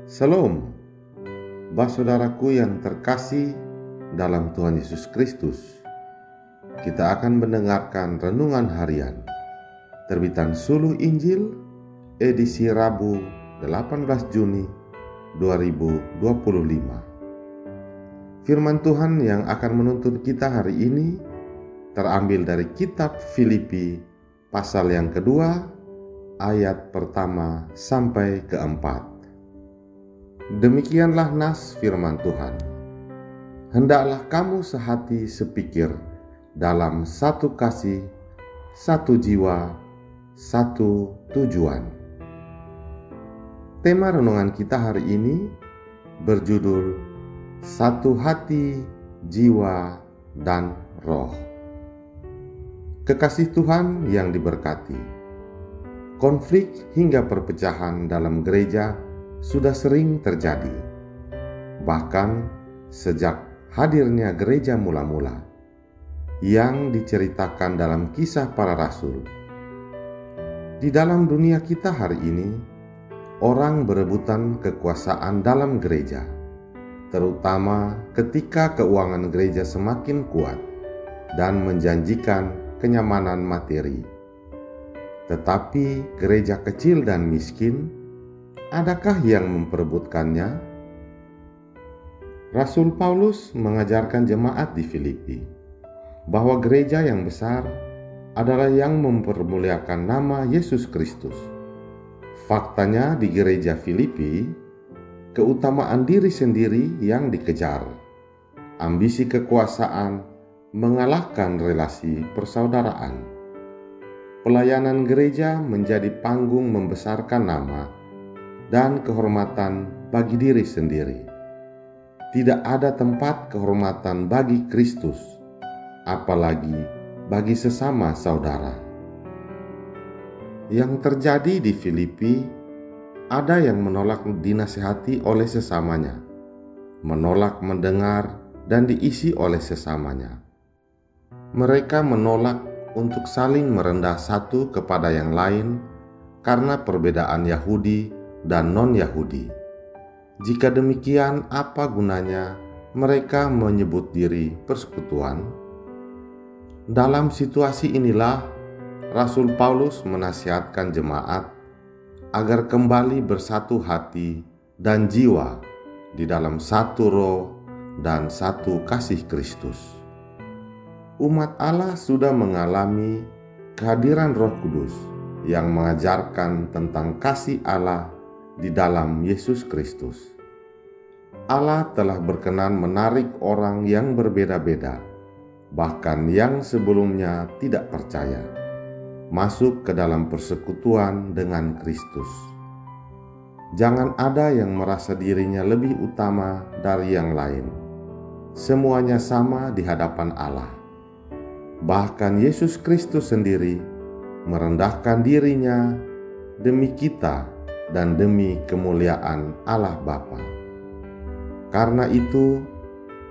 Shalom, saudaraku yang terkasih dalam Tuhan Yesus Kristus. Kita akan mendengarkan renungan harian terbitan Suluh Injil edisi Rabu 18 Juni 2025. Firman Tuhan yang akan menuntun kita hari ini terambil dari kitab Filipi pasal yang kedua ayat pertama sampai keempat. Demikianlah nas firman Tuhan. Hendaklah kamu sehati sepikir dalam satu kasih, satu jiwa, satu tujuan. Tema renungan kita hari ini berjudul Satu Hati, Jiwa, dan Roh. Kekasih Tuhan yang diberkati, konflik hingga perpecahan dalam gereja sudah sering terjadi, bahkan sejak hadirnya gereja mula-mula yang diceritakan dalam Kisah Para Rasul. Di dalam dunia kita hari ini, orang berebutan kekuasaan dalam gereja, terutama ketika keuangan gereja semakin kuat dan menjanjikan kenyamanan materi. Tetapi gereja kecil dan miskin, adakah yang memperebutkannya? Rasul Paulus mengajarkan jemaat di Filipi bahwa gereja yang besar adalah yang mempermuliakan nama Yesus Kristus. Faktanya di gereja Filipi, keutamaan diri sendiri yang dikejar, ambisi kekuasaan mengalahkan relasi persaudaraan. Pelayanan gereja menjadi panggung membesarkan nama dan kehormatan bagi diri sendiri. Tidak ada tempat kehormatan bagi Kristus, apalagi bagi sesama saudara. Yang terjadi di Filipi, ada yang menolak dinasihati oleh sesamanya, menolak mendengar dan diisi oleh sesamanya. Mereka menolak untuk saling merendah satu kepada yang lain karena perbedaan Yahudi dan non-Yahudi. Jika demikian, apa gunanya mereka menyebut diri persekutuan? Dalam situasi inilah Rasul Paulus menasihatkan jemaat agar kembali bersatu hati dan jiwa di dalam satu roh dan satu kasih Kristus. Umat Allah sudah mengalami kehadiran Roh Kudus yang mengajarkan tentang kasih Allah di dalam Yesus Kristus. Allah telah berkenan menarik orang yang berbeda-beda, bahkan yang sebelumnya tidak percaya, masuk ke dalam persekutuan dengan Kristus. Jangan ada yang merasa dirinya lebih utama dari yang lain. Semuanya sama di hadapan Allah. Bahkan Yesus Kristus sendiri merendahkan dirinya demi kita dan demi kemuliaan Allah Bapa. Karena itu,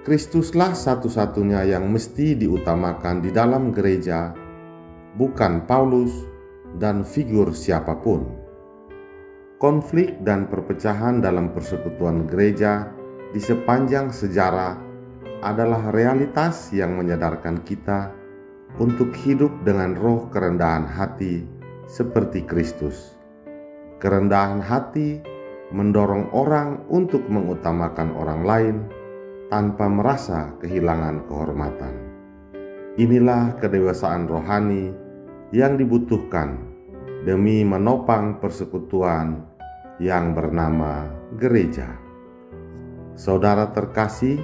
Kristuslah satu-satunya yang mesti diutamakan di dalam gereja, bukan Paulus dan figur siapapun. Konflik dan perpecahan dalam persekutuan gereja di sepanjang sejarah adalah realitas yang menyadarkan kita untuk hidup dengan roh kerendahan hati seperti Kristus. Kerendahan hati mendorong orang untuk mengutamakan orang lain tanpa merasa kehilangan kehormatan. Inilah kedewasaan rohani yang dibutuhkan demi menopang persekutuan yang bernama gereja. Saudara terkasih,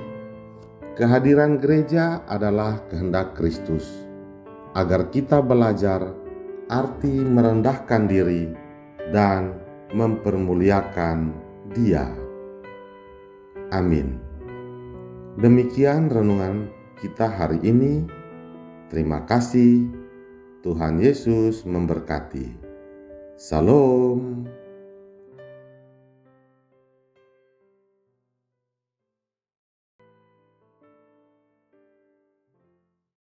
kehadiran gereja adalah kehendak Kristus agar kita belajar arti merendahkan diri dan mempermuliakan Dia. Amin. Demikian renungan kita hari ini. Terima kasih. Tuhan Yesus memberkati. Shalom.